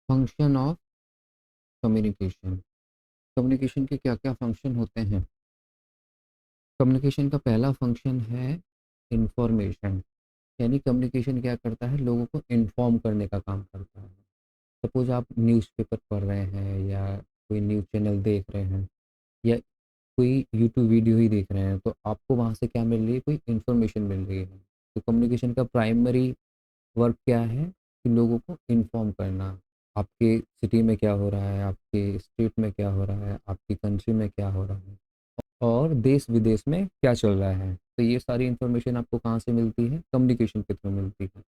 Function of communication. Communication के क्या-क्या function होते हैं? कम्युनिकेशन का पहला फंक्शन है इन्फॉर्मेशन, यानी कम्युनिकेशन क्या करता है, लोगों को इन्फॉर्म करने का काम करता है। सपोज़ आप न्यूज़पेपर पढ़ रहे हैं या कोई न्यूज़ चैनल देख रहे हैं या कोई यूट्यूब वीडियो ही देख रहे हैं, तो आपको वहाँ से क्या मिल रही है, कोई इन्फॉर्मेशन मिल रही है। तो कम्युनिकेशन का प्राइमरी वर्क क्या है कि लोगों को इन्फॉर्म करना। आपके सिटी में क्या हो रहा है, आपके स्टेट में क्या हो रहा है, आपकी कंट्री में क्या हो रहा है और देश-विदेश में क्या चल रहा है। तो ये सारी इन्फॉर्मेशन आपको कहाँ से मिलती है? कम्युनिकेशन के थ्रू मिलती है।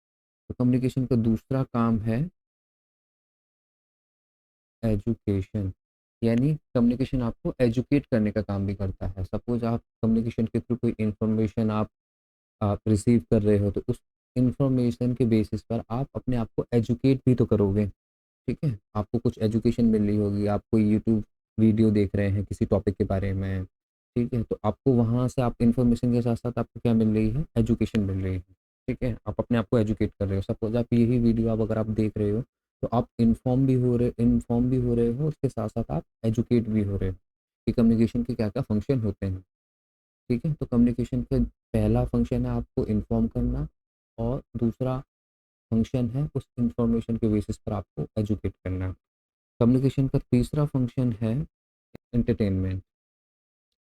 तो कम्युनिकेशन का दूसरा काम है एजुकेशन, यानी कम्युनिकेशन आपको एजुकेट करने का काम भी करता है। सपोज़ आप कम्युनिकेशन के थ्रू कोई इन्फॉर्मेशन आप रिसीव कर रहे हो, तो उस इन्फॉर्मेशन के बेसिस पर आप अपने आप को एजुकेट भी तो करोगे। ठीक है? आपको कुछ एजुकेशन मिल रही होगी, आप कोई यूट्यूब वीडियो देख रहे हैं किसी टॉपिक के बारे में, ठीक है? तो आपको वहाँ से आप इन्फॉर्मेशन के साथ-साथ आपको क्या मिल रही है? एजुकेशन मिल रही है, ठीक है? आप अपने आप को एजुकेट कर रहे हो। सपोज़ आप यही वीडियो आप अगर आप देख रहे हो, तो आप इन्फॉर्म भी हो रहे हो, उसके साथ-साथ आप एजुकेट भी हो रहे हो, कि कम्युनिकेशन के क्या-क्या फंक्शन होते हैं, ठीक है? तो कम्युनिकेशन का पहला फंक्शन है आपको इन्फॉर्म करना और दूसरा फंक्शन है उस इन्फॉर्मेशन के बेसिस पर आपको एजुकेट करना। कम्युनिकेशन का तीसरा फंक्शन है एंटरटेनमेंट।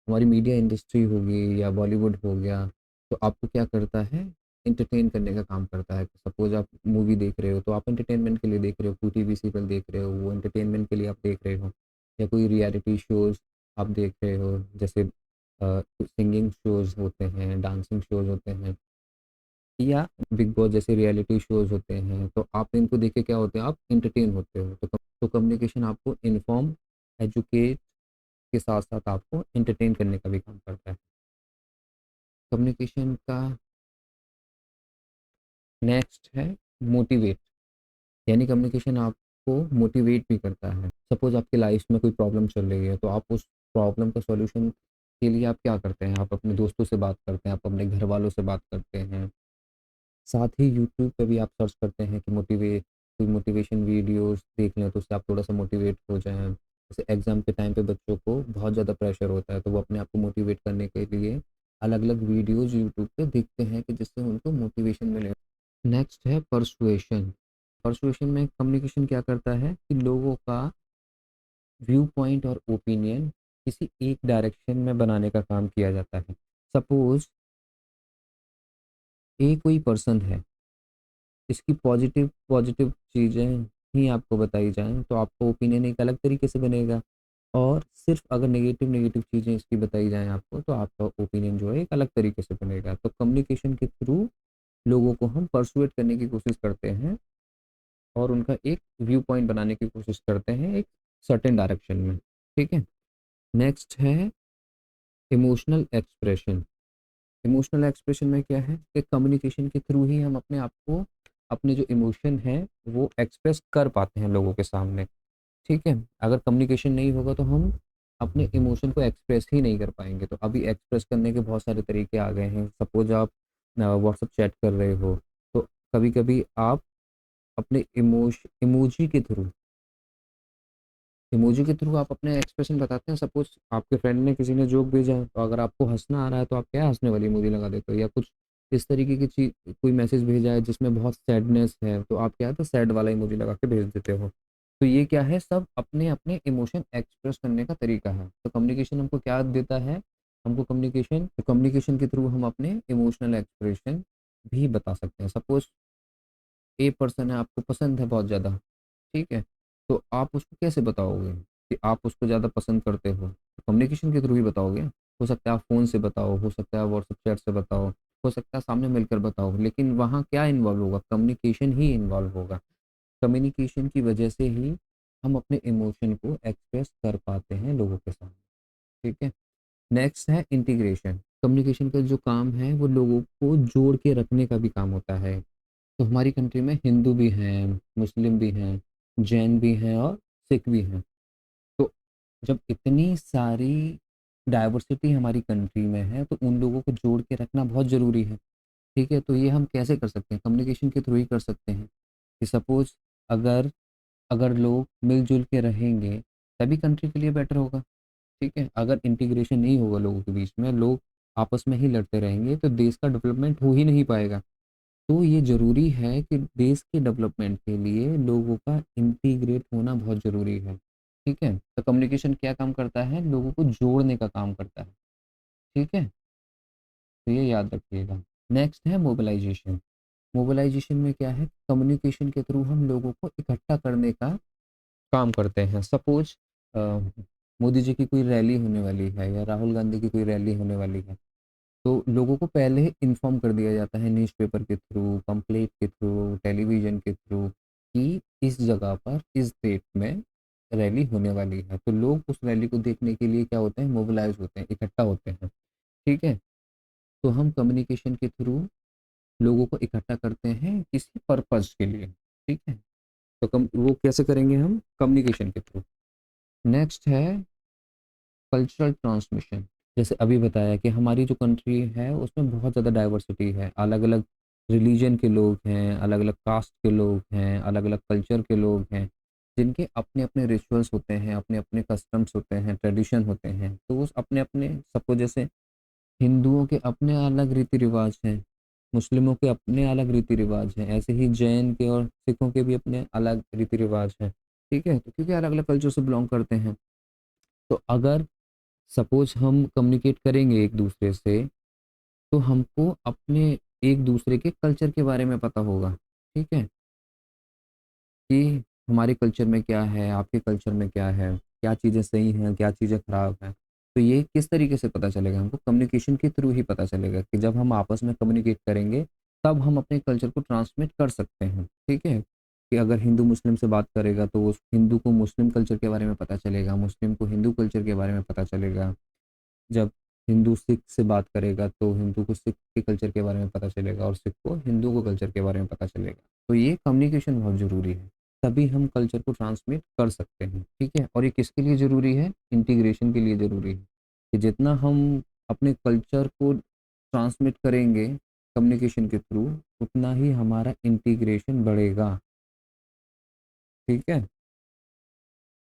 हमारी मीडिया इंडस्ट्री हो गई या बॉलीवुड हो गया, तो आपको क्या करता है, एंटरटेन करने का काम करता है। सपोज़ आप मूवी देख रहे हो, तो आप एंटरटेनमेंट के लिए देख रहे हो, कोई टीवी सीरियल देख रहे हो, वो एंटरटेनमेंट के लिए आप देख रहे हो या कोई रियलिटी शोज़ आप देख रहे हो, जैसे सिंगिंग शोज़ होते हैं, डांसिंग शोज़ होते हैं या बिग बॉस जैसे रियलिटी शोज़ होते हैं, तो आप इनको देख के क्या होते हैं, आप एंटरटेन होते हो। तो कम्युनिकेशन आपको इन्फॉर्म, एजुकेट के साथ-साथ आपको एंटरटेन करने का भी काम करता है। कम्युनिकेशन का नेक्स्ट है मोटिवेट, यानी कम्युनिकेशन आपको मोटिवेट भी करता है। सपोज़ आपकी लाइफ़ में कोई प्रॉब्लम चल रही है, तो आप उस प्रॉब्लम का सॉल्यूशन के लिए आप क्या करते हैं, आप अपने दोस्तों से बात करते हैं, आप अपने घरवालों से बात करते हैं। साथ ही यूट्यूब पे भी आप सर्च करते हैं कि कोई मोटिवेशन वीडियोज़ देख लें, तो उससे आप थोड़ा-सा मोटिवेट हो जाएँ। जैसे एग्ज़ाम के टाइम पे बच्चों को बहुत ज़्यादा प्रेशर होता है, तो वो अपने आप को मोटिवेट करने के लिए अलग-अलग वीडियोज़ यूट्यूब पे देखते हैं कि जिससे उनको मोटिवेशन मिले। नेक्स्ट है पर्सुएशन। पर्सुएशन में कम्युनिकेशन क्या करता है कि लोगों का व्यू पॉइंट और ओपिनियन किसी एक डायरेक्शन में बनाने का काम किया जाता है। सपोज़ ए कोई पर्सन है, इसकी पॉजिटिव पॉजिटिव चीज़ें ही आपको बताई जाएँ, तो आपका ओपिनियन एक अलग तरीके से बनेगा और सिर्फ़ अगर नेगेटिव चीज़ें इसकी बताई जाएँ आपको, तो आपका ओपिनियन जो है एक अलग तरीके से बनेगा। तो कम्युनिकेशन के थ्रू लोगों को हम पर्सुएट करने की कोशिश करते हैं और उनका एक व्यू पॉइंट बनाने की कोशिश करते हैं एक सर्टेन डायरेक्शन में, ठीक है? नेक्स्ट है इमोशनल एक्सप्रेशन। इमोशनल एक्सप्रेशन में क्या है कि कम्युनिकेशन के थ्रू ही हम अपने आप को, अपने जो इमोशन है वो एक्सप्रेस कर पाते हैं लोगों के सामने, ठीक है? अगर कम्युनिकेशन नहीं होगा तो हम अपने इमोशन को एक्सप्रेस ही नहीं कर पाएँगे। तो अभी एक्सप्रेस करने के बहुत सारे तरीके आ गए हैं। सपोज़ आप व्हाट्सएप चैट कर रहे हो, तो कभी-कभी आप अपने इमोजी के थ्रू आप अपने एक्सप्रेशन बताते हैं। सपोज़ आपके फ्रेंड ने किसी ने जोक भेजा है, तो अगर आपको हँसना आ रहा है तो आप क्या हँसने वाली इमोजी लगा देते हो या कुछ इस तरीके की कोई मैसेज भेजा है जिसमें बहुत सैडनेस है, तो आप क्या है तो सैड वाला इमोजी लगा के भेज देते हो। तो ये क्या है, सब अपने-अपने इमोशन एक्सप्रेस करने का तरीका है। तो कम्युनिकेशन हमको क्या देता है, हमको कम्युनिकेशन के थ्रू हम अपने इमोशनल एक्सप्रेशन भी बता सकते हैं। सपोज़ ए पर्सन है, आपको पसंद है बहुत ज़्यादा, ठीक है? तो आप उसको कैसे बताओगे कि आप उसको ज़्यादा पसंद करते हो? कम्युनिकेशन के थ्रू ही बताओगे। हो सकता है आप फ़ोन से बताओ, हो सकता है व्हाट्सएप चैट से बताओ, हो सकता है सामने मिलकर बताओ, लेकिन वहाँ क्या इन्वॉल्व होगा? कम्युनिकेशन ही इन्वॉल्व होगा। कम्युनिकेशन की वजह से ही हम अपने इमोशन को एक्सप्रेस कर पाते हैं लोगों के सामने, ठीक है? नेक्स्ट है इंटीग्रेशन। कम्युनिकेशन का जो काम है वो लोगों को जोड़ के रखने का भी काम होता है। तो हमारी कंट्री में हिंदू भी हैं, मुस्लिम भी हैं, जैन भी हैं और सिख भी हैं। तो जब इतनी सारी डाइवर्सिटी हमारी कंट्री में है, तो उन लोगों को जोड़ के रखना बहुत ज़रूरी है, ठीक है? तो ये हम कैसे कर सकते हैं? कम्युनिकेशन के थ्रू ही कर सकते हैं कि सपोज़ अगर अगर लोग मिल-जुल के रहेंगे, तभी कंट्री के लिए बेटर होगा, ठीक है? अगर इंटीग्रेशन नहीं होगा लोगों के बीच में, लोग आपस में ही लड़ते रहेंगे, तो देश का डेवलपमेंट हो ही नहीं पाएगा। तो ये ज़रूरी है कि देश के डेवलपमेंट के लिए लोगों का इंटीग्रेट होना बहुत ज़रूरी है, ठीक है? तो कम्युनिकेशन क्या काम करता है? लोगों को जोड़ने का काम करता है, ठीक है? तो ये याद रखिएगा। नेक्स्ट है मोबिलाइज़ेशन। मोबिलाइज़ेशन में क्या है? कम्युनिकेशन के थ्रू हम लोगों को इकट्ठा करने का काम करते हैं। सपोज़ अ, मोदी जी की कोई रैली होने वाली है या राहुल गांधी की कोई रैली होने वाली है, तो लोगों को पहले ही इन्फॉर्म कर दिया जाता है न्यूज़पेपर के थ्रू, पम्पलेट के थ्रू, टेलीविज़न के थ्रू कि इस जगह पर इस डेट में रैली होने वाली है। तो लोग उस रैली को देखने के लिए क्या होते हैं? मोबिलाइज़ होते हैं, इकट्ठा होते हैं, ठीक है? तो हम कम्युनिकेशन के थ्रू लोगों को इकट्ठा करते हैं किसी पर्पज़ के लिए, ठीक है? तो कम वो कैसे करेंगे हम? कम्युनिकेशन के थ्रू। नेक्स्ट है कल्चरल ट्रांसमिशन। जैसे अभी बताया कि हमारी जो कंट्री है उसमें बहुत ज़्यादा डाइवर्सिटी है, अलग-अलग रिलीजन के लोग हैं, अलग-अलग कास्ट के लोग हैं, अलग-अलग कल्चर के लोग हैं, जिनके अपने-अपने रिचुअल्स होते हैं, अपने-अपने कस्टम्स होते हैं, ट्रेडिशन होते हैं। तो वो अपने-अपने सबको जैसे हिंदुओं के अपने अलग रीति-रिवाज हैं, मुस्लिमों के अपने अलग रीति-रिवाज हैं, ऐसे ही जैन के और सिखों के भी अपने अलग रीति-रिवाज हैं, ठीक है? तो क्योंकि अलग-अलग कल्चर से बिलॉन्ग करते हैं, तो अगर सपोज़ हम कम्युनिकेट करेंगे एक-दूसरे से, तो हमको अपने एक-दूसरे के कल्चर के बारे में पता होगा, ठीक है? कि हमारे कल्चर में क्या है, आपके कल्चर में क्या है, क्या चीज़ें सही हैं, क्या चीज़ें खराब हैं। तो ये किस तरीके से पता चलेगा हमको? कम्युनिकेशन के थ्रू ही पता चलेगा कि जब हम आपस में कम्युनिकेट करेंगे, तब हम अपने कल्चर को ट्रांसमिट कर सकते हैं, ठीक है? कि अगर हिंदू मुस्लिम से बात करेगा, तो उस हिंदू को मुस्लिम कल्चर के बारे में पता चलेगा, मुस्लिम को हिंदू कल्चर के बारे में पता चलेगा। जब हिंदू सिख से बात करेगा तो हिंदू को सिख के कल्चर के बारे में पता चलेगा और सिख को हिंदू को कल्चर के बारे में पता चलेगा। तो ये कम्युनिकेशन बहुत ज़रूरी है, तभी हम कल्चर को ट्रांसमिट कर सकते हैं, ठीक है? और ये किसके लिए ज़रूरी है? इंटीग्रेशन के लिए ज़रूरी है, कि जितना हम अपने कल्चर को ट्रांसमिट करेंगे कम्युनिकेशन के थ्रू, उतना ही हमारा इंटीग्रेशन बढ़ेगा, ठीक है?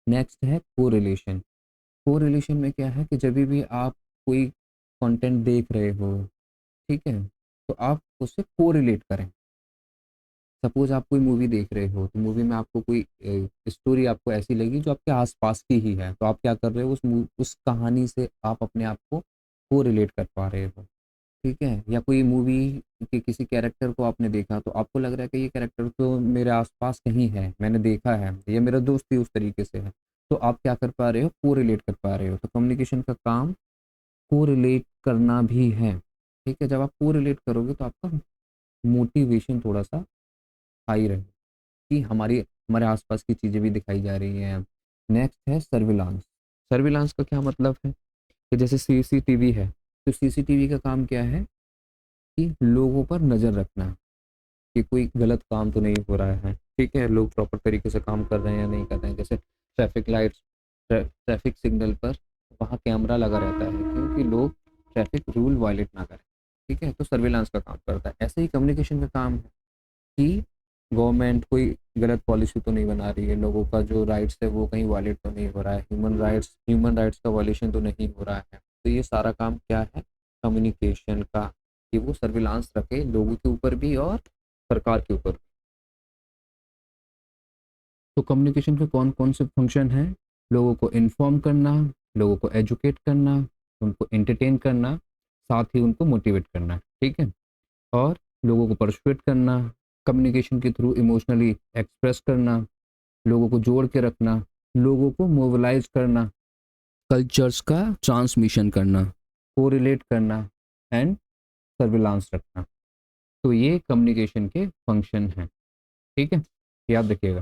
नेक्स्ट है कोरिलेशन। कोरिलेशन में क्या है कि जभी भी आप कोई कंटेंट देख रहे हो, ठीक है? तो आप उससे कोरिलेट करें। सपोज़ आप कोई मूवी देख रहे हो, तो मूवी में आपको कोई स्टोरी आपको ऐसी लगी जो आपके आस-पास की ही है, तो आप क्या कर रहे हो उस कहानी से आप अपने आप को कोरिलेट कर पा रहे हो, ठीक है? या कोई मूवी के किसी कैरेक्टर को आपने देखा, तो आपको लग रहा है कि ये कैरेक्टर तो मेरे आस-पास कहीं है, मैंने देखा है, ये मेरा दोस्त ही उस तरीके से है। तो आप क्या कर पा रहे हो? कोरिलेट कर पा रहे हो। तो कम्युनिकेशन का काम कोरिलेट करना भी है, ठीक है? जब आप कोरिलेट करोगे तो आपका मोटिवेशन थोड़ा-सा हाई रहेगा कि हमारे आस-पास की चीज़ें भी दिखाई जा रही हैं। नेक्स्ट है सर्विलांस। सर्विलांस का क्या मतलब है? कि जैसे सीसीटीवी है, तो सीसीटीवी का काम क्या है कि लोगों पर नज़र रखना कि कोई गलत काम तो नहीं हो रहा है, ठीक है? लोग प्रॉपर तरीके से काम कर रहे हैं या नहीं कर रहे हैं। जैसे ट्रैफिक सिग्नल पर वहाँ कैमरा लगा रहता है क्योंकि लोग ट्रैफिक रूल वायलेट ना करें, ठीक है? तो सर्विलांस का काम करता है। ऐसे ही कम्युनिकेशन का काम है कि गवर्नमेंट कोई गलत पॉलिसी तो नहीं बना रही है, लोगों का जो राइट्स है वो कहीं वायलेट तो नहीं हो रहा है, ह्यूमन राइट्स का वायलेशन तो नहीं हो रहा है। तो ये सारा काम क्या है? कम्युनिकेशन का, कि वो सर्विलांस रखे लोगों के ऊपर भी और सरकार के ऊपर। तो कम्युनिकेशन के कौन-कौन से फंक्शन हैं? लोगों को इन्फॉर्म करना, लोगों को एजुकेट करना, उनको एंटरटेन करना, साथ ही उनको मोटिवेट करना, ठीक है? और लोगों को पर्सुएट करना, कम्युनिकेशन के थ्रू इमोशनली एक्सप्रेस करना, लोगों को जोड़ के रखना, लोगों को मोबिलाइज़ करना, कल्चर्स का ट्रांसमिशन करना, कोरिलेट करना एंड सर्विलांस रखना। तो ये कम्युनिकेशन के फंक्शन हैं, ठीक है? याद रखिएगा।